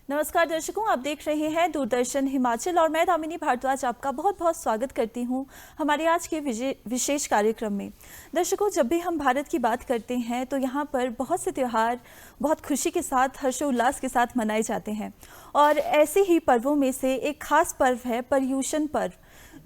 नमस्कार दर्शकों, आप देख रहे हैं दूरदर्शन हिमाचल और मैं दामिनी भारद्वाज आपका बहुत बहुत स्वागत करती हूं हमारे आज के विशेष कार्यक्रम में। दर्शकों, जब भी हम भारत की बात करते हैं तो यहां पर बहुत से त्यौहार बहुत खुशी के साथ, हर्षोल्लास के साथ मनाए जाते हैं और ऐसे ही पर्वों में से एक खास पर्व है पर्युषण पर्व,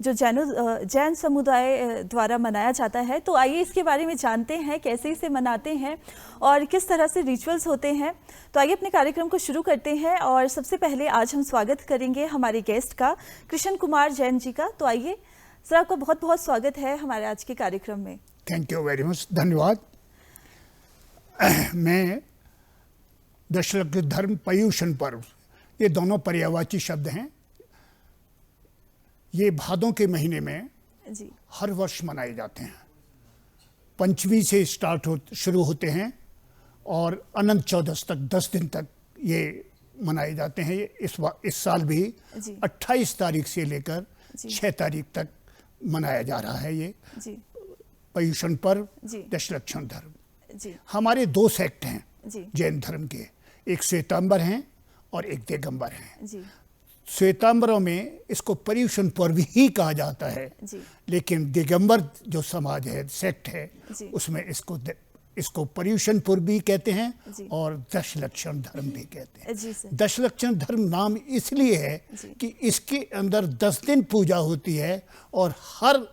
जो जैन समुदाय द्वारा मनाया जाता है। तो आइए इसके बारे में जानते हैं कैसे इसे मनाते हैं और किस तरह से रिचुअल्स होते हैं। तो आइए अपने कार्यक्रम को शुरू करते हैं और सबसे पहले आज हम स्वागत करेंगे हमारे गेस्ट का, कृष्ण कुमार जैन जी का। तो आइए सर, आपका बहुत बहुत स्वागत है हमारे आज के कार्यक्रम में। थैंक यू वेरी मच, धन्यवाद। मैं दशरथ धर्म पर्युषण पर्व, ये दोनों पर्यायवाची शब्द हैं। ये भादों के महीने में जी हर वर्ष मनाए जाते हैं। पंचमी से शुरू होते हैं और अनंत चौदस तक 10 दिन तक ये मनाए जाते हैं। इस साल भी 28 तारीख से लेकर 6 तारीख तक मनाया जा रहा है ये पर्युषण पर्व, दशलक्षण धर्म। हमारे 2 सेक्ट हैं जैन धर्म के, एक श्वेतांबर हैं और एक दिगंबर हैं। श्वेतांबरों में इसको पर्युषण पर्व ही कहा जाता है, लेकिन दिगंबर जो समाज है, सेक्ट है, उसमें इसको पर्युषण पर्व भी कहते हैं और दशलक्षण धर्म भी कहते हैं। दशलक्षण धर्म नाम इसलिए है कि इसके अंदर 10 दिन पूजा होती है और हर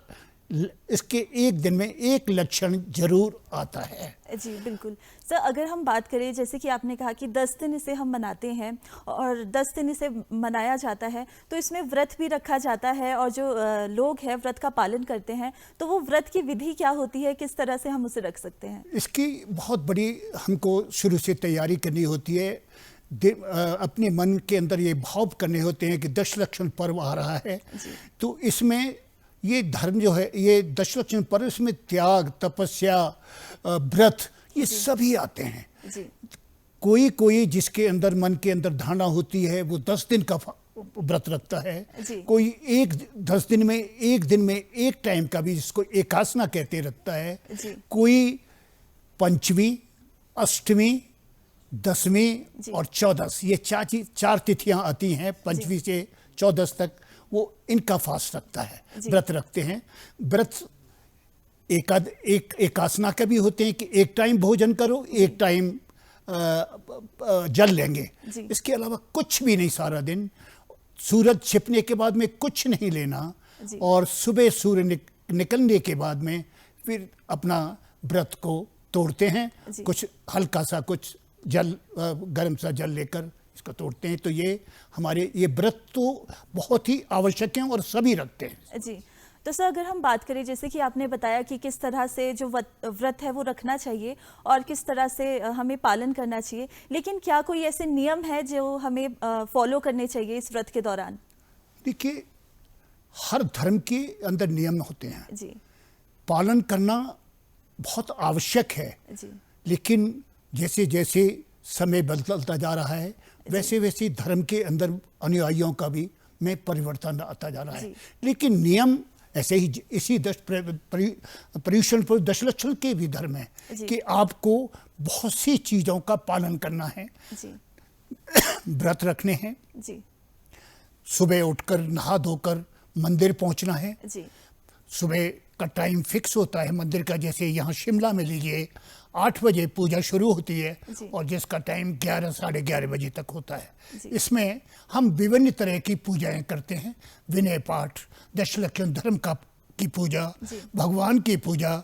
इसके एक दिन में एक लक्षण जरूर आता है। जी बिल्कुल सर, अगर हम बात करें, जैसे कि आपने कहा कि 10 दिन इसे हम मनाते हैं और 10 दिन इसे मनाया जाता है, तो इसमें व्रत भी रखा जाता है और जो लोग हैं व्रत का पालन करते हैं, तो वो व्रत की विधि क्या होती है, किस तरह से हम उसे रख सकते हैं? इसकी बहुत बड़ी हमको शुरू से तैयारी करनी होती है। अपने मन के अंदर ये भाव करने होते हैं कि दशलक्षण पर्व आ रहा है, तो इसमें ये धर्म जो है, ये दशलक्षण पर्व, इसमें त्याग, तपस्या, व्रत, ये सभी आते हैं। कोई जिसके अंदर मन के अंदर धारणा होती है वो 10 दिन का व्रत रखता है। कोई 10 दिन में एक टाइम का भी, जिसको एकासना कहते, रखता है। कोई पंचमी, अष्टमी, दसवीं और चौदस, ये 4 तिथियां आती हैं, पंचमी से चौदस तक, वो इनका फास्ट रखता है, व्रत रखते हैं। व्रत एक एकासना का भी होते हैं कि एक टाइम भोजन करो, एक टाइम जल लेंगे, इसके अलावा कुछ भी नहीं सारा दिन। सूरज छिपने के बाद में कुछ नहीं लेना और सुबह सूर्य निकलने के बाद में फिर अपना व्रत को तोड़ते हैं। कुछ हल्का सा कुछ जल, गर्म सा जल लेकर इसको तोड़ते हैं। तो ये हमारे ये व्रत तो बहुत ही आवश्यक हैं और सभी रखते हैं। जी, तो सर अगर हम बात करें, जैसे कि आपने बताया कि किस तरह से जो व्रत है वो रखना चाहिए और किस तरह से हमें पालन करना चाहिए, लेकिन क्या कोई ऐसे नियम है जो हमें फॉलो करने चाहिए इस व्रत के दौरान? देखिए, हर धर्म के अंदर नियम होते हैं, पालन करना बहुत आवश्यक है। लेकिन जैसे जैसे समय बदलता जा रहा है, वैसे वैसे धर्म के अंदर अनुयायियों का भी में परिवर्तन आता जा रहा है। लेकिन नियम ऐसे ही इसी पर्युषण पर दशलक्षण के भी धर्म है कि आपको बहुत सी चीजों का पालन करना है। व्रत रखने हैं, सुबह उठकर नहा धोकर मंदिर पहुंचना है। सुबह का टाइम फिक्स होता है मंदिर का, जैसे यहाँ शिमला में लीजिए 8 बजे पूजा शुरू होती है और जिसका टाइम 11 साढ़े 11 बजे तक होता है। इसमें हम विभिन्न तरह की पूजाएं करते हैं, विनय पाठ, दशलक्षण धर्म की पूजा, भगवान की पूजा,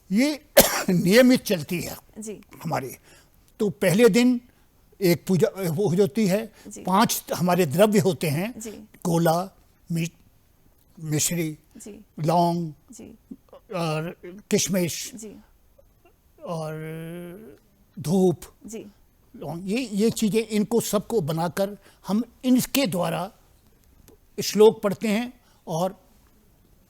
ये नियमित चलती है हमारी। तो पहले दिन एक पूजा वो हो जाती है, 5 हमारे द्रव्य होते हैं, कोला, मिश्री, लौंग और किशमिश और धूप, ये चीजें, इनको सबको बनाकर हम इनके द्वारा श्लोक पढ़ते हैं और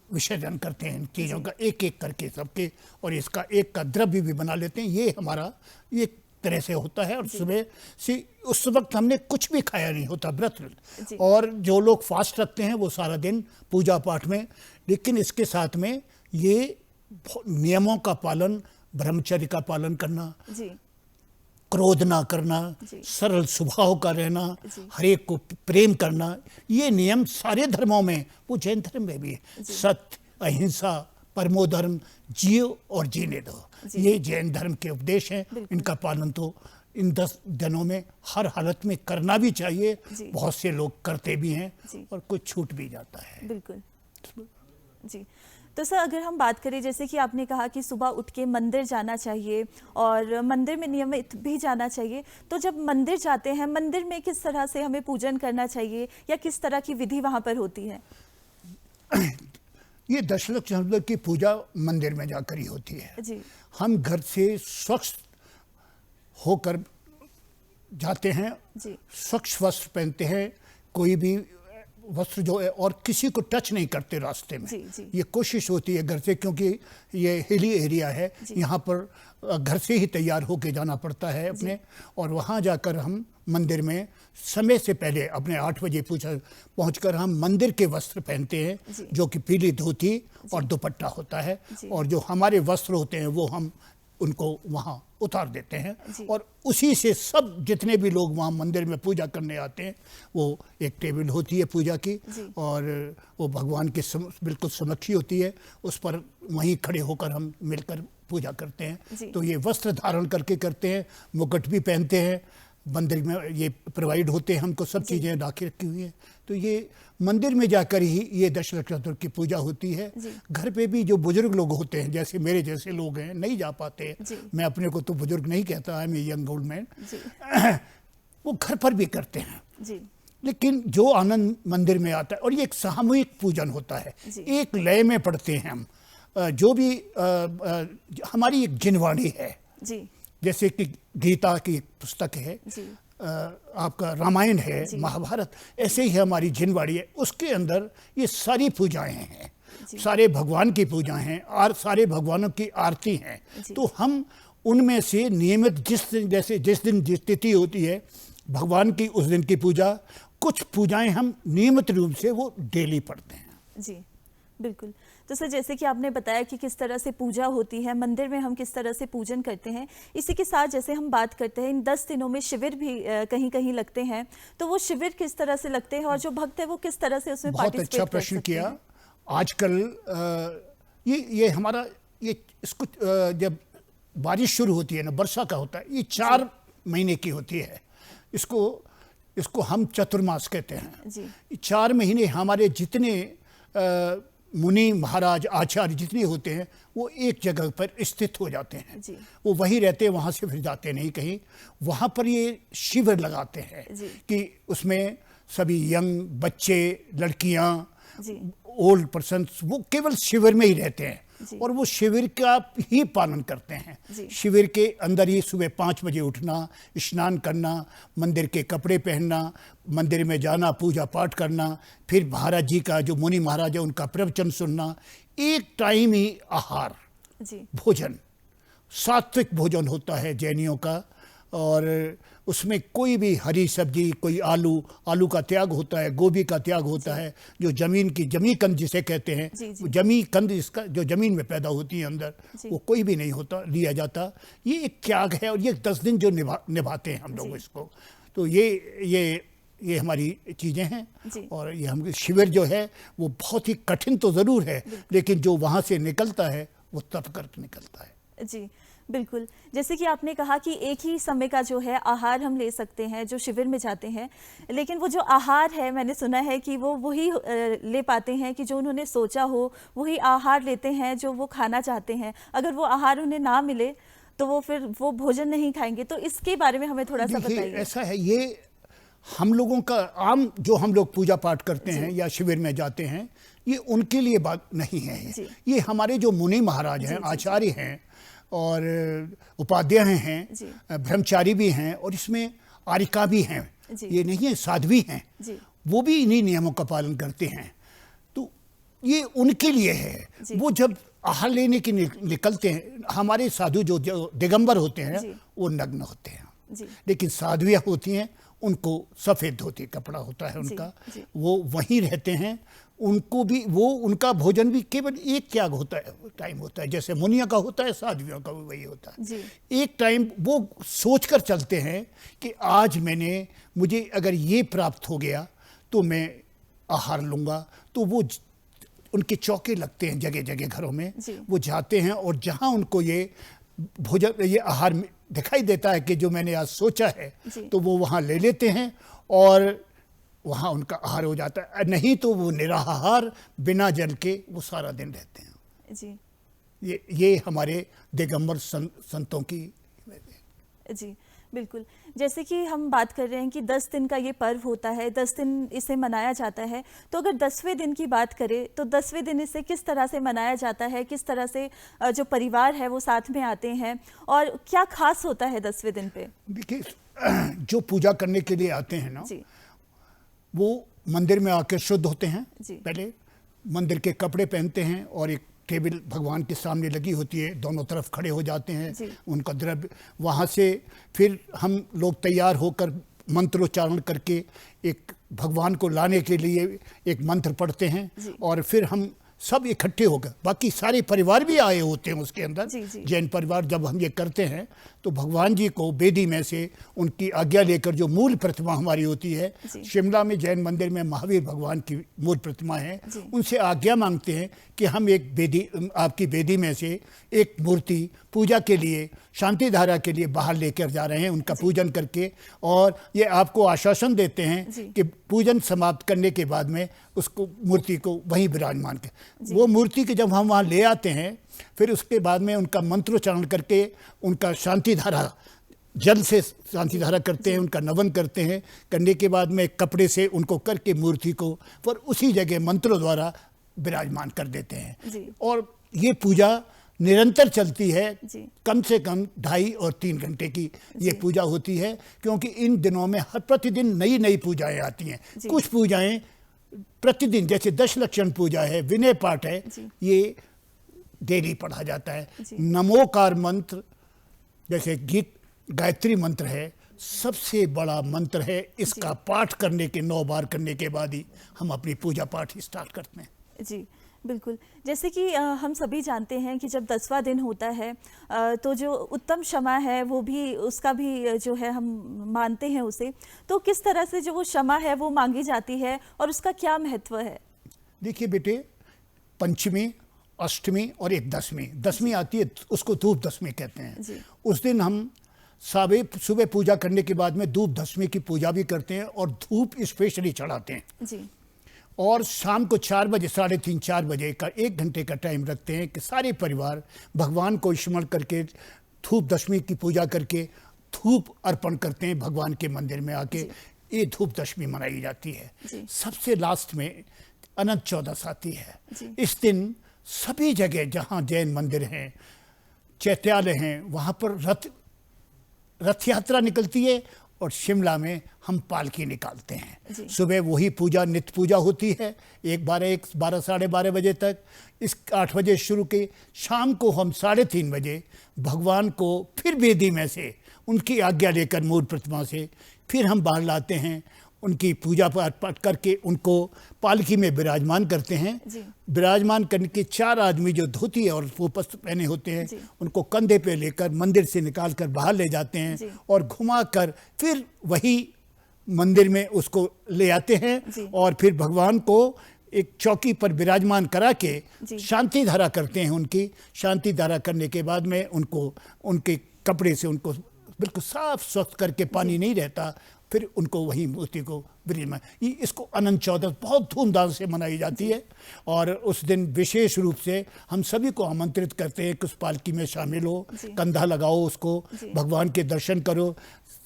विसर्जन करते हैं इन चीजों का, एक एक करके सबके, और इसका एक का द्रव्य भी बना लेते हैं। ये हमारा ये तरह से होता है। और सुबह से उस वक्त हमने कुछ भी खाया नहीं होता, व्रत। और जो लोग फास्ट रखते हैं वो सारा दिन पूजा पाठ में, लेकिन इसके साथ में ये नियमों का पालन, ब्रह्मचर्य का पालन करना, क्रोध ना करना, सरल स्वभाव का रहना, हर एक को प्रेम करना, ये नियम सारे धर्मों में, वो जैन धर्म में भी है। सत्य, अहिंसा, परमो धर्म, जियो और जीने दो, ये जैन धर्म के उपदेश हैं। इनका पालन तो इन 10 दिनों में हर हालत में करना भी चाहिए। बहुत से लोग करते भी हैं और कुछ छूट भी जाता है। बिल्कुल जी। तो सर, अगर हम बात करें, जैसे कि आपने कहा कि सुबह उठ के मंदिर जाना चाहिए और मंदिर में नियमित भी जाना चाहिए, तो जब मंदिर जाते हैं, मंदिर में किस तरह से हमें पूजन करना चाहिए या किस तरह की विधि वहाँ पर होती है? ये दशलक्ष की पूजा मंदिर में जाकर ही होती है जी। हम घर से स्वच्छ होकर जाते हैं जी। स्वच्छ वस्त्र पहनते हैं, कोई भी वस्त्र जो है, और किसी को टच नहीं करते रास्ते में। जी। ये कोशिश होती है घर से, क्योंकि ये हिली एरिया है, यहाँ पर घर से ही तैयार होके जाना पड़ता है अपने, और वहाँ जाकर हम मंदिर में समय से पहले अपने 8 बजे पहुँचकर हम मंदिर के वस्त्र पहनते हैं, जो कि पीली धोती और दुपट्टा होता है, और जो हमारे वस्त्र होते हैं वो हम उनको वहाँ उतार देते हैं, और उसी से सब जितने भी लोग वहाँ मंदिर में पूजा करने आते हैं, वो एक टेबल होती है पूजा की, और वो भगवान के बिल्कुल समक्ष ही होती है, उस पर वहीं खड़े होकर हम मिलकर पूजा करते हैं। तो ये वस्त्र धारण करके करते हैं, मुकुट भी पहनते हैं, मंदिर में ये प्रोवाइड होते हैं हमको, सब चीज़ें राखी रखी हुई हैं। तो ये मंदिर में जाकर ही ये दशलक्ष चतुर्थी की पूजा होती है। घर पे भी जो बुजुर्ग लोग होते हैं, जैसे मेरे जैसे लोग हैं, नहीं जा पाते, मैं अपने को तो बुजुर्ग नहीं कहता, I am a young old man, वो घर पर भी करते हैं। लेकिन जो आनंद मंदिर में आता है, और ये एक सामूहिक पूजन होता है, एक लय में पढ़ते हैं हम, जो भी हमारी एक जिनवाणी है, जैसे कि गीता की एक पुस्तक है, आपका रामायण है, महाभारत, ऐसे ही हमारी जिनवाड़ी है, उसके अंदर ये सारी पूजाएं हैं, सारे भगवान की पूजाएं हैं, और सारे भगवानों की आरती हैं। तो हम उनमें से नियमित जिस दिन जिस तिथि होती है भगवान की, उस दिन की पूजा, कुछ पूजाएं हम नियमित रूप से वो डेली पढ़ते हैं। जी बिल्कुल। तो सर, जैसे कि आपने बताया कि किस तरह से पूजा होती है, मंदिर में हम किस तरह से पूजन करते हैं, इसी के साथ जैसे हम बात करते हैं, इन 10 दिनों में शिविर भी कहीं कहीं लगते हैं, तो वो शिविर किस तरह से लगते हैं और जो भक्त है वो किस तरह से उसमें पार्टिसिपेट कर सकते हैं? बहुत अच्छा प्रश्न किया। आजकल ये हमारा इसको जब बारिश शुरू होती है ना, वर्षा का होता है, ये 4 महीने की होती है, इसको हम चतुर्मास कहते हैं। 4 महीने हमारे जितने मुनि महाराज आचार्य जितने होते हैं, वो एक जगह पर स्थित हो जाते हैं, वो वहीं रहते हैं, वहाँ से फिर जाते नहीं कहीं। वहाँ पर ये शिविर लगाते हैं कि उसमें सभी यंग बच्चे, लड़कियाँ, ओल्ड पर्सन, वो केवल शिविर में ही रहते हैं, और वो शिविर का ही पालन करते हैं। शिविर के अंदर ही सुबह 5 बजे उठना, स्नान करना, मंदिर के कपड़े पहनना, मंदिर में जाना, पूजा पाठ करना, फिर महाराज जी का, जो मुनि महाराज है, उनका प्रवचन सुनना, एक टाइम ही आहार, भोजन, सात्विक भोजन होता है जैनियों का, और उसमें कोई भी हरी सब्जी, कोई आलू का त्याग होता है, गोभी का त्याग होता है, जो जमी कंद जिसे कहते हैं, जमी कंद इसका जो जमीन में पैदा होती है अंदर, वो कोई भी नहीं होता, लिया जाता। ये एक त्याग है, और ये 10 दिन जो निभाते हैं हम लोग इसको। तो ये हमारी चीज़ें हैं, और ये हम शिविर जो है वो बहुत ही कठिन तो ज़रूर है, लेकिन जो वहाँ से निकलता है वो तप करके निकलता है। जी बिल्कुल। जैसे कि आपने कहा कि एक ही समय का जो है आहार हम ले सकते हैं जो शिविर में जाते हैं, लेकिन वो जो आहार है, मैंने सुना है कि वो वही ले पाते हैं कि जो उन्होंने सोचा हो, वही आहार लेते हैं जो वो खाना चाहते हैं। अगर वो आहार उन्हें ना मिले तो वो फिर वो भोजन नहीं खाएंगे। तो इसके बारे में हमें थोड़ा सा बताइए। ऐसा है, ये हम लोगों का आम, जो हम लोग पूजा पाठ करते हैं या शिविर में जाते हैं, ये उनके लिए बात नहीं है। ये हमारे जो मुनि महाराज हैं, आचार्य हैं, और उपाध्याय हैं, ब्रह्मचारी भी हैं, और इसमें आरिका भी हैं, ये नहीं है, साध्वी हैं, वो भी इन्हीं नियमों का पालन करते हैं। तो ये उनके लिए है। वो जब आहार लेने के निकलते हैं, हमारे साधु जो दिगंबर होते हैं वो नग्न होते हैं, लेकिन साध्वियाँ होती हैं, उनको सफ़ेद धोती कपड़ा होता है उनका, वो वहीं रहते हैं, उनको भी वो उनका भोजन भी केवल एक त्याग होता है, टाइम होता है, जैसे मुनिया का होता है, साध्वियों का भी वही होता है। एक टाइम वो सोचकर चलते हैं कि आज मुझे अगर ये प्राप्त हो गया तो मैं आहार लूँगा। तो वो उनके चौके लगते हैं जगह जगह घरों में, वो जाते हैं और जहाँ उनको ये भोजन ये आहार दिखाई देता है कि जो मैंने आज सोचा है, तो वो वहाँ ले लेते हैं और वहाँ उनका आहार हो जाता है। नहीं तो वो निराहार बिना जल के वो सारा दिन रहते हैं। जी, ये हमारे दिगंबर संतों की। जी बिल्कुल। जैसे कि हम बात कर रहे हैं कि 10 दिन का ये पर्व होता है, 10 दिन इसे मनाया जाता है, तो अगर 10वें दिन की बात करें तो 10वें दिन इसे किस तरह से मनाया जाता है, किस तरह से जो परिवार है वो साथ में आते हैं और क्या खास होता है 10वें दिन पे? देखिए, जो पूजा करने के लिए आते हैं ना, वो मंदिर में आकर शुद्ध होते हैं। पहले मंदिर के कपड़े पहनते हैं और एक टेबल भगवान के सामने लगी होती है, दोनों तरफ खड़े हो जाते हैं, उनका द्रव्य वहाँ से फिर हम लोग तैयार होकर मंत्रोच्चारण करके एक भगवान को लाने के लिए एक मंत्र पढ़ते हैं और फिर हम सब इकट्ठे होकर, बाकी सारे परिवार भी आए होते हैं उसके अंदर। जैन परिवार जब हम ये करते हैं तो भगवान जी को वेदी में से उनकी आज्ञा लेकर, जो मूल प्रतिमा हमारी होती है, शिमला में जैन मंदिर में महावीर भगवान की मूल प्रतिमा है, उनसे आज्ञा मांगते हैं कि हम एक वेदी, आपकी वेदी में से एक मूर्ति पूजा के लिए, शांति धारा के लिए बाहर लेकर जा रहे हैं, उनका पूजन करके, और ये आपको आश्वासन देते हैं कि पूजन समाप्त करने के बाद में उसको मूर्ति को वहीं विराजमान कर, वो मूर्ति के जब हम वहाँ ले आते हैं, फिर उसके बाद में उनका मंत्रोच्चारण करके उनका शांति धारा, जल से शांति धारा करते हैं, उनका नमन करते हैं, करने के बाद में कपड़े से उनको करके मूर्ति को पर उसी जगह मंत्रों द्वारा विराजमान कर देते हैं। और ये पूजा निरंतर चलती है, कम से कम 2.5 और 3 घंटे की ये पूजा होती है, क्योंकि इन दिनों में हर प्रतिदिन नई नई पूजाएं आती हैं। कुछ पूजाएं प्रतिदिन, जैसे 10 लक्षण पूजा है, विनय पाठ है, ये डेली पढ़ा जाता है। नमोकार मंत्र जैसे गीत गायत्री मंत्र है, सबसे बड़ा मंत्र है, इसका पाठ करने के 9 बार करने के बाद ही हम अपनी पूजा पाठ स्टार्ट करते हैं। जी बिल्कुल। जैसे कि हम सभी जानते हैं कि जब 10वां दिन होता है तो जो उत्तम क्षमा है वो भी, उसका भी जो है हम मानते हैं उसे, तो किस तरह से जो वो क्षमा है वो मांगी जाती है और उसका क्या महत्व है? देखिए बेटे, पंचमी, अष्टमी और एक दसवीं आती है, उसको धूप दशमी कहते हैं। उस दिन हम सुबह पूजा करने के बाद में धूप दशमी की पूजा भी करते हैं और धूप स्पेशली चढ़ाते हैं। और शाम को 4 बजे, 3:30 4 बजे का 1 घंटे का टाइम रखते हैं कि सारे परिवार भगवान को स्मरण करके धूप दशमी की पूजा करके धूप अर्पण करते हैं भगवान के मंदिर में आके। ये धूप दशमी मनाई जाती है। सबसे लास्ट में अनंत चौदस आती है। इस दिन सभी जगह जहाँ जैन मंदिर हैं, चैत्यालय हैं, वहाँ पर रथ यात्रा निकलती है और शिमला में हम पालकी निकालते हैं। सुबह वही पूजा, नित्य पूजा होती है 12 साढ़े 12 बजे तक। इस 8 बजे शुरू की, शाम को हम 3:30 बजे भगवान को फिर वेदी में से उनकी आज्ञा लेकर मूल प्रतिमा से फिर हम बाहर लाते हैं, उनकी पूजा पाठ करके उनको पालकी में विराजमान करते हैं। विराजमान करने के 4 आदमी जो धोती और वो वस्त्र पहने होते हैं, उनको कंधे पे लेकर मंदिर से निकाल कर बाहर ले जाते हैं और घुमा कर फिर वही मंदिर में उसको ले आते हैं और फिर भगवान को एक चौकी पर विराजमान करा के शांति धारा करते हैं। उनकी शांति धारा करने के बाद में उनको उनके कपड़े से उनको बिल्कुल साफ स्वच्छ करके, पानी नहीं रहता, फिर उनको वही मूर्ति को विराजमान, इसको अनंत चौदस बहुत धूमधाम से मनाई जाती है। और उस दिन विशेष रूप से हम सभी को आमंत्रित करते हैं कि उस पालकी में शामिल हो, कंधा लगाओ, उसको भगवान के दर्शन करो।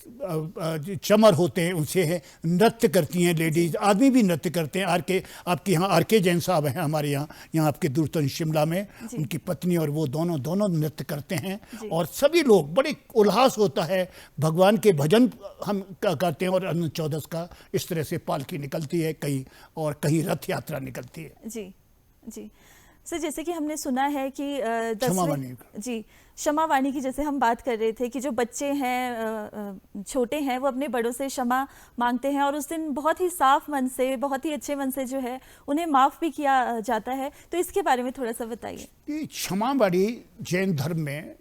चमर होते हैं, उनसे है, नृत्य करती हैं लेडीज, आदमी भी नृत्य करते हैं। आपके यहाँ आर.के. जैन साहब हैं हमारे यहाँ आपके दूरदर्शन शिमला में, उनकी पत्नी और वो दोनों नृत्य करते हैं और सभी लोग, बड़े उल्लास होता है, भगवान के भजन हम करते हैं और अनंत चौदस का इस तरह से पालकी निकलती है, कहीं रथ यात्रा निकलती है। जी सर, जैसे कि हमने सुना है कि क्षमा वाणी की जैसे हम बात कर रहे थे कि जो बच्चे हैं छोटे हैं वो अपने बड़ों से क्षमा मांगते हैं और उस दिन बहुत ही साफ मन से, बहुत ही अच्छे मन से जो है उन्हें माफ़ भी किया जाता है। तो इसके बारे में थोड़ा सा बताइए। ये क्षमा वाणी जैन धर्म में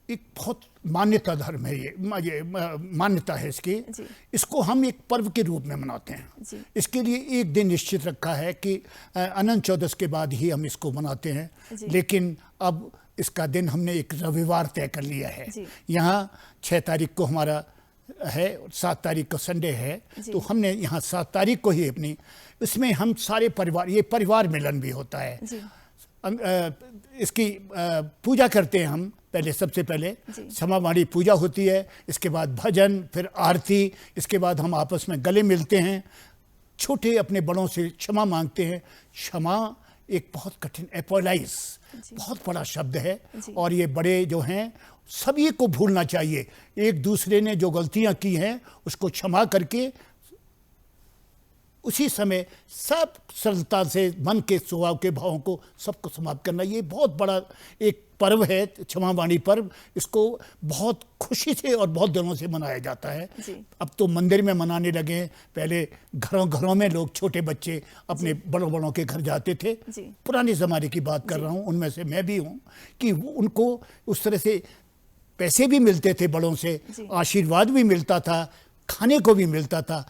एक बहुत मान्यता धर्म है, ये मान्यता है इसकी। इसको हम एक पर्व के रूप में मनाते हैं। इसके लिए एक दिन निश्चित रखा है कि अनंत चौदस के बाद ही हम इसको मनाते हैं, लेकिन अब इसका दिन हमने एक रविवार तय कर लिया है। यहाँ 6 तारीख को हमारा है, 7 तारीख को संडे है, तो हमने यहाँ 7 तारीख को ही अपनी, इसमें हम सारे परिवार, ये परिवार मिलन भी होता है। इसकी पूजा करते हैं हम। पहले सबसे पहले क्षमा वाणी पूजा होती है, इसके बाद भजन, फिर आरती, इसके बाद हम आपस में गले मिलते हैं, छोटे अपने बड़ों से क्षमा मांगते हैं। क्षमा एक बहुत कठिन, एपोलाइज बहुत बड़ा शब्द है, और ये बड़े जो हैं सभी को भूलना चाहिए। एक दूसरे ने जो गलतियां की हैं उसको क्षमा करके उसी समय सब सरलता से मन के स्वभाव के भावों को सबको समाप्त करना, ये बहुत बड़ा एक पर्व है क्षमा वाणी पर्व। इसको बहुत खुशी से और बहुत दिनों से मनाया जाता है। अब तो मंदिर में मनाने लगे हैं, पहले घरों घरों में लोग, छोटे बच्चे अपने बड़ों बड़ों के घर जाते थे। पुराने ज़माने की बात कर रहा हूँ, उनमें से मैं भी हूँ, कि उनको उस तरह से पैसे भी मिलते थे बड़ों से, आशीर्वाद भी मिलता था, खाने को भी मिलता था।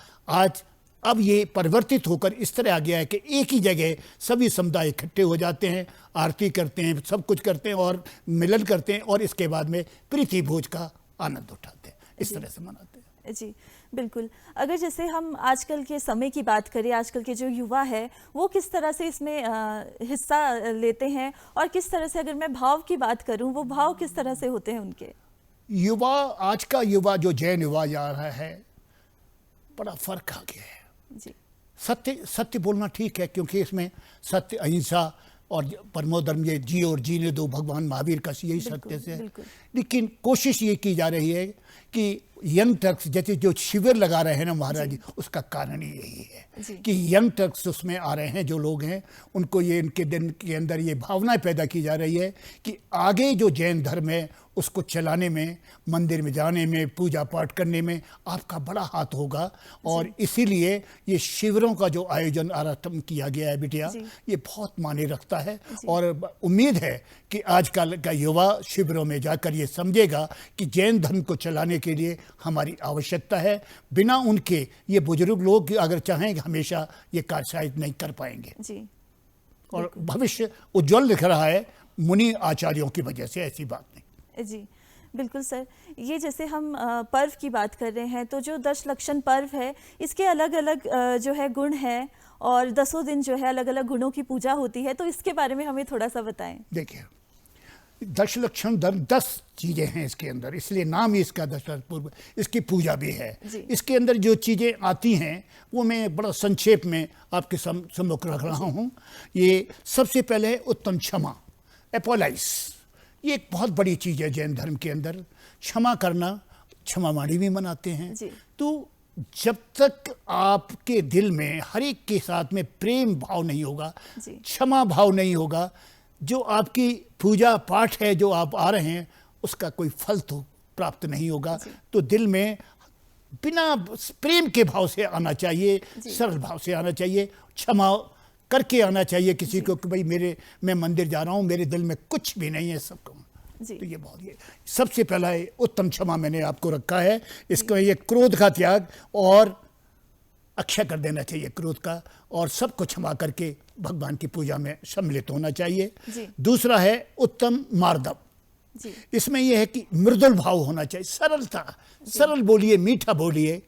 अब ये परिवर्तित होकर इस तरह आ गया है कि एक ही जगह सभी समुदाय इकट्ठे हो जाते हैं, आरती करते हैं, सब कुछ करते हैं और मिलन करते हैं, और इसके बाद में प्रीति भोज का आनंद उठाते हैं। इस तरह से मनाते हैं। जी बिल्कुल। अगर जैसे हम आजकल के समय की बात करें, आजकल के जो युवा है वो किस तरह से इसमें हिस्सा लेते हैं, और किस तरह से, अगर मैं भाव की बात करूं, वो भाव किस तरह से होते हैं उनके? युवा, आज का युवा जो जैन युवा जा रहा है, बड़ा फर्क आ गया है। सत्य बोलना ठीक है, क्योंकि इसमें सत्य, अहिंसा और परमो धर्म, ये जी और जीने दो, भगवान महावीर का यही सत्य से है। लेकिन कोशिश ये की जा रही है कि यंग टर्क्स, जैसे जो शिविर लगा रहे हैं ना महाराज जी, उसका कारण ही यही है कि यंग टर्क्स उसमें आ रहे हैं, जो लोग हैं उनको ये, इनके दिन के अंदर ये भावनाएं पैदा की जा रही है कि आगे जो जैन धर्म है उसको चलाने में, मंदिर में जाने में, पूजा पाठ करने में आपका बड़ा हाथ होगा। और इसीलिए ये शिविरों का जो आयोजन आरंभ किया गया है बिटिया, ये बहुत मायने रखता है। और उम्मीद है कि आजकल का युवा शिविरों में जाकर ये समझेगा कि जैन धर्म को चलाने के लिए हमारी आवश्यकता है। बिना उनके ये बुजुर्ग लोग अगर चाहें हमेशा ये कार्य शायद नहीं कर पाएंगे। और भविष्य उज्जवल दिख रहा है मुनि आचार्यों की वजह से, ऐसी बात नहीं। जी बिल्कुल सर। ये जैसे हम पर्व की बात कर रहे हैं, तो जो दशलक्षण पर्व है इसके अलग अलग जो है गुण है, और 10 दिन जो है अलग अलग गुणों की पूजा होती है, तो इसके बारे में हमें थोड़ा सा बताएं। देखिए, दशलक्षण धर्म 10 चीज़ें हैं इसके अंदर, इसलिए नाम ही इसका दशलक्षण पूर्व, इसकी पूजा भी है। इसके अंदर जो चीज़ें आती हैं वो मैं बड़ा संक्षेप में आपके सम्मुख रख रहा हूँ। ये सबसे पहले उत्तम क्षमा, एपोलाइज, ये एक बहुत बड़ी चीज़ है जैन धर्म के अंदर। क्षमा करना, क्षमा वाणी भी मनाते हैं। तो जब तक आपके दिल में हर एक के साथ में प्रेम भाव नहीं होगा, क्षमा भाव नहीं होगा, जो आपकी पूजा पाठ है जो आप आ रहे हैं उसका कोई फल तो प्राप्त नहीं होगा। तो दिल में बिना प्रेम के भाव से आना चाहिए, सरल भाव से आना चाहिए, क्षमा करके आना चाहिए किसी को कि भाई मैं मंदिर जा रहा हूँ, मेरे दिल में कुछ भी नहीं है, सबको। तो ये बहुत, ये सबसे पहला है उत्तम क्षमा मैंने आपको रखा है। इसको ये क्रोध का त्याग और अक्षय कर देना चाहिए क्रोध का, और सबको क्षमा करके भगवान की पूजा में सम्मिलित होना चाहिए। दूसरा है उत्तम मार्दव। इसमें यह है कि मृदुल भाव होना चाहिए, सरलता, सरल बोलिए, मीठा बोलिए,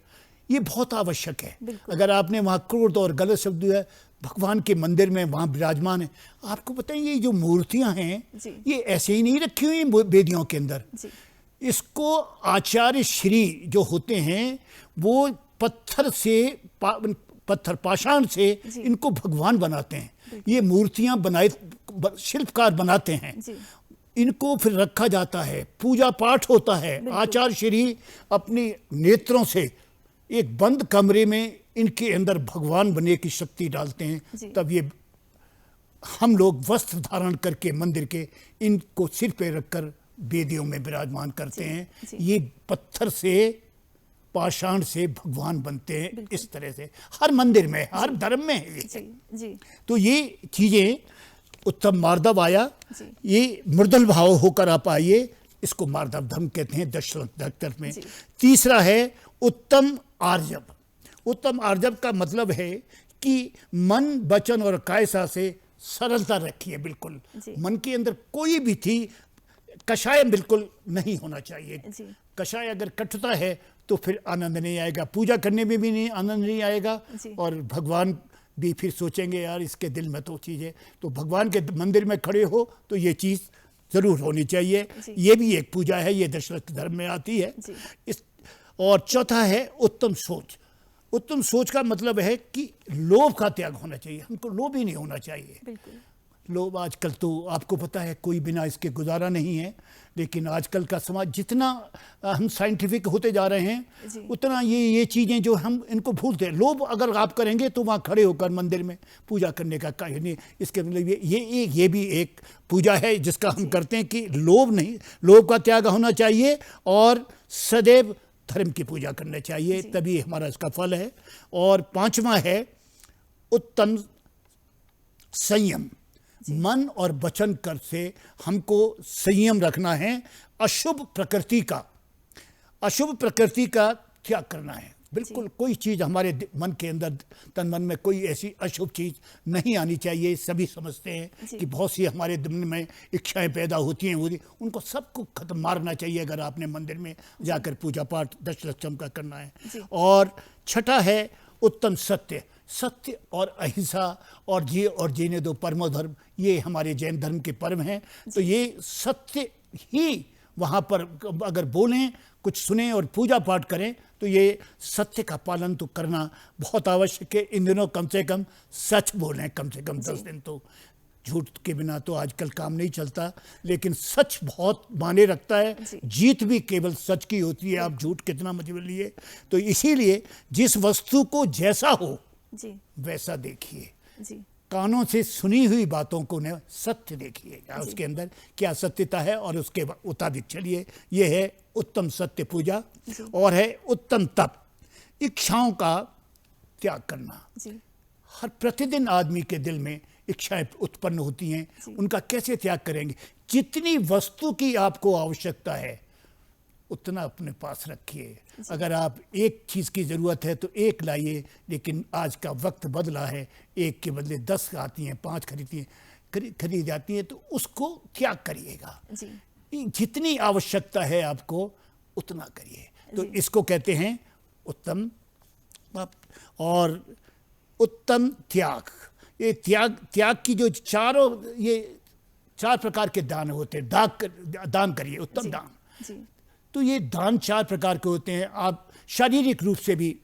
ये बहुत आवश्यक है। अगर आपने वहाँ क्रोध और गलत शब्द है, भगवान के मंदिर में वहाँ विराजमान है, आपको पता है ये जो मूर्तियाँ हैं ये ऐसे ही नहीं रखी हुई वेदियों के अंदर। इसको आचार्य श्री जो होते हैं वो पत्थर पाषाण से इनको भगवान बनाते हैं। ये मूर्तियाँ बनाए शिल्पकार बनाते हैं, इनको फिर रखा जाता है, पूजा पाठ होता है। आचार्य श्री अपने नेत्रों से एक बंद कमरे में इनके अंदर भगवान बनने की शक्ति डालते हैं, तब ये हम लोग वस्त्र धारण करके मंदिर के इनको सिर पे रखकर वेदियों में विराजमान करते हैं। ये पत्थर से, पाषाण से भगवान बनते हैं। इस तरह से हर मंदिर में, हर धर्म में है ये। तो ये चीजें, उत्तम मार्दव आया, ये मृदुल भाव होकर आप आइए, इसको मार्दव धर्म कहते हैं दशरथ में। तीसरा है उत्तम आर्जव। उत्तम आर्जव का मतलब है कि मन, वचन और कायसा से सरलता रखिए। बिल्कुल मन के अंदर कोई भी थी कषाय बिल्कुल नहीं होना चाहिए। कषाय अगर कटता है तो फिर आनंद नहीं आएगा, पूजा करने में भी नहीं आनंद नहीं आएगा, और भगवान भी फिर सोचेंगे यार इसके दिल में तो चीज़ है। तो भगवान के मंदिर में खड़े हो तो ये चीज़ जरूर होनी चाहिए। ये भी एक पूजा है, ये दशरथ धर्म में आती है। और चौथा है उत्तम सोच। उत्तम सोच का मतलब है कि लोभ का त्याग होना चाहिए। हमको लोभ ही नहीं होना चाहिए। लोभ आजकल तो आपको पता है कोई बिना इसके गुजारा नहीं है। लेकिन आजकल का समाज जितना हम साइंटिफिक होते जा रहे हैं उतना ये चीज़ें जो हम इनको भूलते हैं। लोभ अगर आप करेंगे तो वहाँ खड़े होकर मंदिर में पूजा करने का कार्य नहीं। इसके मतलब ये भी एक पूजा है जिसका हम करते हैं कि लोभ नहीं, लोभ का त्याग होना चाहिए और सदैव धर्म की पूजा करना चाहिए, तभी हमारा इसका फल है। और पांचवा है उत्तम संयम। मन और वचन कर से हमको संयम रखना है। अशुभ प्रकृति का त्याग करना है। बिल्कुल कोई चीज़ हमारे मन के अंदर, तन मन में कोई ऐसी अशुभ चीज़ नहीं आनी चाहिए। सभी समझते हैं कि बहुत सी हमारे मन में इच्छाएं पैदा होती हैं, उनको सबको खत्म मारना चाहिए अगर आपने मंदिर में जाकर पूजा पाठ दशलक्षम का करना है। और छठा है उत्तम सत्य। सत्य और अहिंसा और जीने दो परमो धर्म, ये हमारे जैन धर्म के पर्व हैं। तो ये सत्य ही वहाँ पर अगर बोलें, कुछ सुने और पूजा पाठ करें तो ये सत्य का पालन तो करना बहुत आवश्यक है। इन दिनों कम से कम सच बोलें, कम से कम 10 दिन तो। झूठ के बिना तो आजकल काम नहीं चलता, लेकिन सच बहुत मायने रखता है। जीत भी केवल सच की होती है, आप झूठ कितना मर्जी लिए। तो इसीलिए जिस वस्तु को जैसा हो वैसा देखिए। कानों से सुनी हुई बातों को न सत्य देखिए, उसके अंदर क्या सत्यता है और उसके मुताबिक चलिए। यह है उत्तम सत्य पूजा। और है उत्तम तप। इच्छाओं का त्याग करना। हर प्रतिदिन आदमी के दिल में इच्छाएं उत्पन्न होती हैं, उनका कैसे त्याग करेंगे? जितनी वस्तु की आपको आवश्यकता है उतना अपने पास रखिए। अगर आप एक चीज़ की ज़रूरत है तो एक लाइए, लेकिन आज का वक्त बदला है, एक के बदले 10 आती हैं, 5 खरीद जाती हैं, तो उसको त्याग करिएगा। जितनी आवश्यकता है आपको उतना करिए। तो इसको कहते हैं उत्तम। और उत्तम त्याग। ये त्याग की जो चार प्रकार के दान होते हैं। दान करिए, उत्तम दान। तो ये दान 4 प्रकार के होते हैं। आप शारीरिक रूप से भी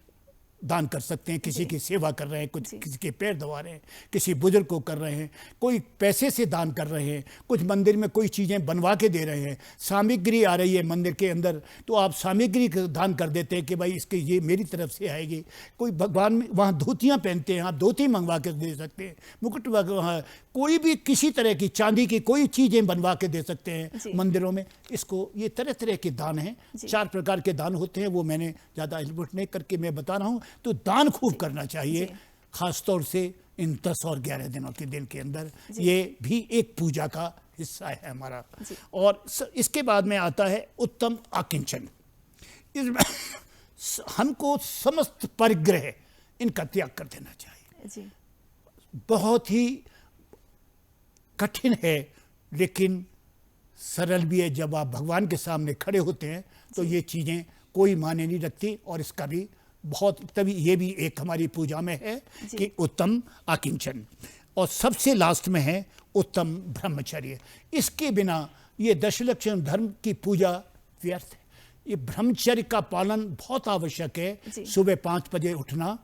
दान कर सकते हैं, किसी की सेवा कर रहे हैं, कुछ किसी के पैर दबा रहे हैं, किसी बुजुर्ग को कर रहे हैं, कोई पैसे से दान कर रहे हैं, कुछ मंदिर में कोई चीज़ें बनवा के दे रहे हैं, सामग्री आ रही है मंदिर के अंदर तो आप सामग्री का दान कर देते हैं कि भाई इसके ये मेरी तरफ से आएगी। कोई भगवान में वहाँ धोतियाँ पहनते हैं, आप धोती मंगवा के दे सकते हैं, मुकुट वहाँ कोई भी किसी तरह की चांदी की कोई चीज़ें बनवा के दे सकते हैं मंदिरों में। इसको ये तरह तरह के दान हैं, 4 प्रकार के दान होते हैं, वो मैंने ज़्यादा इलबुट नहीं करके मैं बता रहा हूँ। तो दान खूब करना चाहिए, खास तौर से इन 10 और 11 दिनों के दिन के अंदर। ये भी एक पूजा का हिस्सा है हमारा। और इसके बाद में आता है उत्तम आकिंचन। इसमें हमको समस्त परिग्रह इनका त्याग कर देना चाहिए। बहुत ही कठिन है लेकिन सरल भी है। जब आप भगवान के सामने खड़े होते हैं तो ये चीज़ें कोई मायने नहीं रखती। और इसका भी बहुत, तभी ये भी एक हमारी पूजा में है कि उत्तम आकिंचन। और सबसे लास्ट में है उत्तम ब्रह्मचर्य। इसके बिना ये दशलक्षण धर्म की पूजा व्यर्थ है। ये ब्रह्मचर्य का पालन बहुत आवश्यक है। सुबह 5 बजे उठना,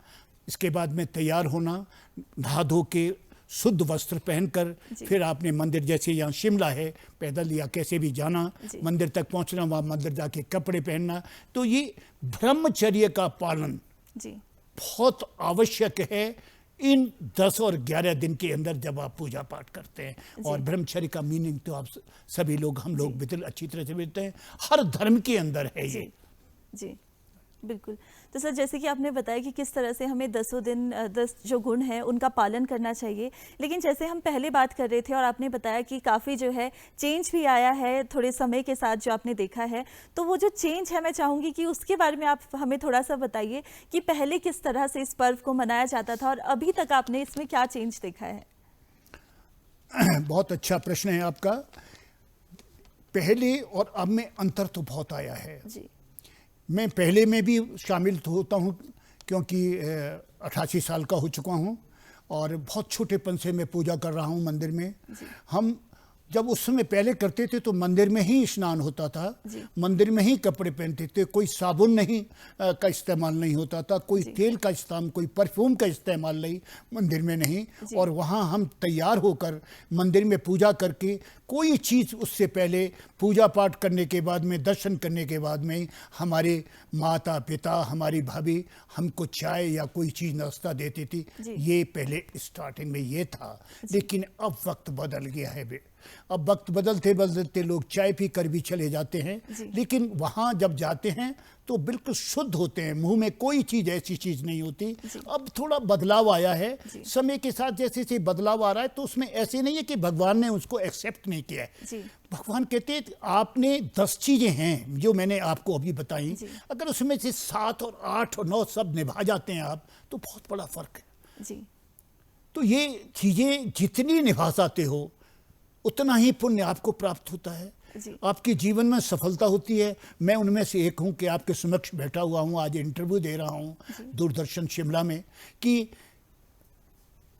इसके बाद में तैयार होना, नहा धो के शुद्ध वस्त्र पहनकर फिर आपने मंदिर, जैसे यहाँ शिमला है, पैदल या कैसे भी जाना, मंदिर तक पहुँचना, वहाँ मंदिर जाके कपड़े पहनना। तो ये ब्रह्मचर्य का पालन बहुत आवश्यक है। इन 10 और 11 दिन के अंदर जब आप पूजा पाठ करते हैं, और ब्रह्मचर्य का मीनिंग तो आप सभी लोग, हम लोग बिल्कुल अच्छी तरह से समझते हैं, हर धर्म के अंदर है ये। जी बिल्कुल। तो सर, जैसे कि आपने बताया कि किस तरह से हमें 10 दिन 10 जो गुण हैं उनका पालन करना चाहिए, लेकिन जैसे हम पहले बात कर रहे थे और आपने बताया कि काफ़ी जो है चेंज भी आया है थोड़े समय के साथ जो आपने देखा है, तो वो जो चेंज है मैं चाहूँगी कि उसके बारे में आप हमें थोड़ा सा बताइए कि पहले किस तरह से इस पर्व को मनाया जाता था और अभी तक आपने इसमें क्या चेंज देखा है। बहुत अच्छा प्रश्न है आपका। पहले और अब में अंतर तो बहुत आया है जी। मैं पहले में भी शामिल होता हूँ क्योंकि 88 साल का हो चुका हूँ और बहुत छोटेपन से मैं पूजा कर रहा हूँ मंदिर में। हम जब उस समय पहले करते थे तो मंदिर में ही स्नान होता था, मंदिर में ही कपड़े पहनते थे, कोई साबुन नहीं का इस्तेमाल नहीं होता था, कोई तेल का इस्तेमाल, कोई परफ्यूम का इस्तेमाल नहीं मंदिर में नहीं। और वहाँ हम तैयार होकर मंदिर में पूजा करके कोई चीज़ उससे पहले पूजा पाठ करने के बाद में, दर्शन करने के बाद में हमारे माता पिता, हमारी भाभी हमको चाय या कोई चीज़ नाश्ता देती थी। ये पहले स्टार्टिंग में ये था, लेकिन अब वक्त बदल गया है। अब वक्त बदलते बदलते लोग चाय पी कर भी चले जाते हैं, लेकिन वहाँ जब जाते हैं तो बिल्कुल शुद्ध होते हैं, मुंह में कोई चीज़ ऐसी चीज़ नहीं होती। अब थोड़ा बदलाव आया है समय के साथ, जैसे जैसे बदलाव आ रहा है तो उसमें ऐसे नहीं है कि भगवान ने उसको एक्सेप्ट नहीं किया है। भगवान कहते हैं आपने 10 चीज़ें हैं जो मैंने आपको अभी बताई, अगर उसमें से 7 और 8 और 9 सब निभा जाते हैं आप, तो बहुत बड़ा फर्क है। तो ये चीज़ें जितनी निभा जाते हो उतना ही पुण्य आपको प्राप्त होता है, आपके जीवन में सफलता होती है। मैं उनमें से एक हूं कि आपके समक्ष बैठा हुआ हूं, आज इंटरव्यू दे रहा हूं दूरदर्शन शिमला में, कि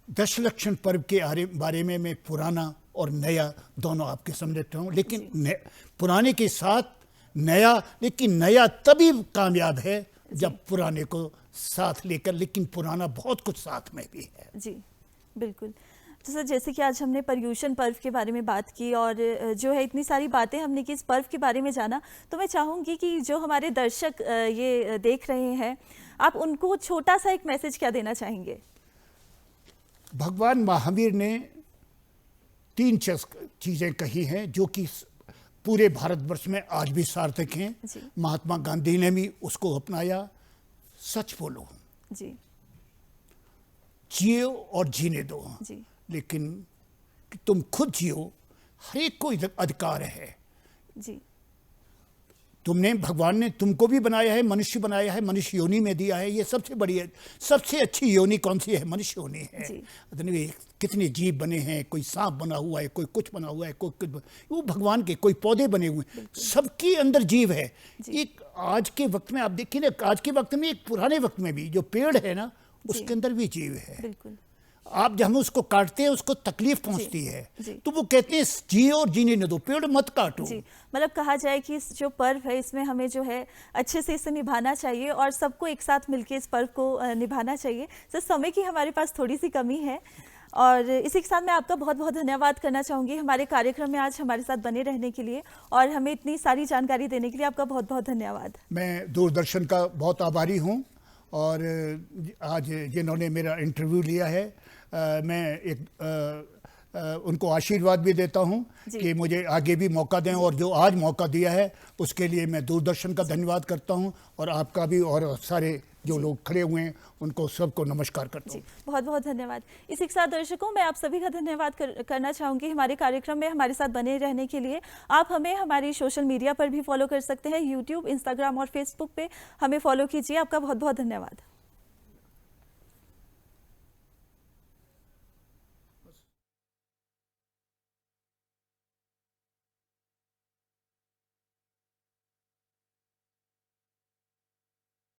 दशलक्षण पर्व के बारे में मैं पुराना और नया दोनों आपके सामने रखता हूं, लेकिन पुराने के साथ नया, लेकिन नया तभी कामयाब है जब पुराने को साथ लेकर, लेकिन पुराना बहुत कुछ साथ में भी है। जी बिल्कुल। तो सर, जैसे कि आज हमने पर्युषण पर्व के बारे में बात की और जो है इतनी सारी बातें हमने की इस पर्व के बारे में जाना, तो मैं चाहूँगी कि जो हमारे दर्शक ये देख रहे हैं, आप उनको छोटा सा एक मैसेज क्या देना चाहेंगे। भगवान महावीर ने 3 चीज़ें कही हैं जो कि पूरे भारतवर्ष में आज भी सार्थक हैं। महात्मा गांधी ने भी उसको अपनाया, सच बोलो, जियो और जीने दो, लेकिन तुम खुद जियो, हर एक को अधिकार है। तुमने, भगवान ने तुमको भी बनाया है, मनुष्य बनाया है, मनुष्य योनि में दिया है। ये सबसे बड़ी है, सबसे अच्छी योनि कौन सी है? मनुष्य योनि है। कितने जीव बने हैं, कोई सांप बना हुआ है, कोई कुछ बना हुआ है, कोई वो भगवान के, कोई पौधे बने हुए हैं, सबके अंदर जीव है। एक आज के वक्त में आप देखिए ना, आज के वक्त में, एक पुराने वक्त में भी जो पेड़ है ना, उसके अंदर भी जीव है। आप जब हम उसको काटते हैं उसको तकलीफ पहुंचती है, तो वो कहते हैं जियो और जीने न दो, पेड़ मत काटो। मतलब कहा जाए कि इस जो पर्व है इसमें हमें जो है अच्छे से इसे निभाना चाहिए और सबको एक साथ मिलकर इस पर्व को निभाना चाहिए। सर, समय की हमारे पास थोड़ी सी कमी है और इसी के साथ मैं आपका बहुत बहुत धन्यवाद करना चाहूँगी हमारे कार्यक्रम में आज हमारे साथ बने रहने के लिए और हमें इतनी सारी जानकारी देने के लिए आपका बहुत बहुत धन्यवाद। मैं दूरदर्शन का बहुत आभारी हूँ और आज जिन्होंने मेरा इंटरव्यू लिया है, मैं उनको आशीर्वाद भी देता हूं कि मुझे आगे भी मौका दें, और जो आज मौका दिया है उसके लिए मैं दूरदर्शन का धन्यवाद करता हूं और आपका भी, और सारे जो लोग खड़े हुए हैं उनको सबको नमस्कार करता हूं। बहुत बहुत धन्यवाद। इसी के साथ दर्शकों, मैं आप सभी का धन्यवाद करना चाहूँगी हमारे कार्यक्रम में हमारे साथ बने रहने के लिए। आप हमें हमारी सोशल मीडिया पर भी फॉलो कर सकते हैं, यूट्यूब, इंस्टाग्राम और फेसबुक पे हमें फॉलो कीजिए। आपका बहुत बहुत धन्यवाद।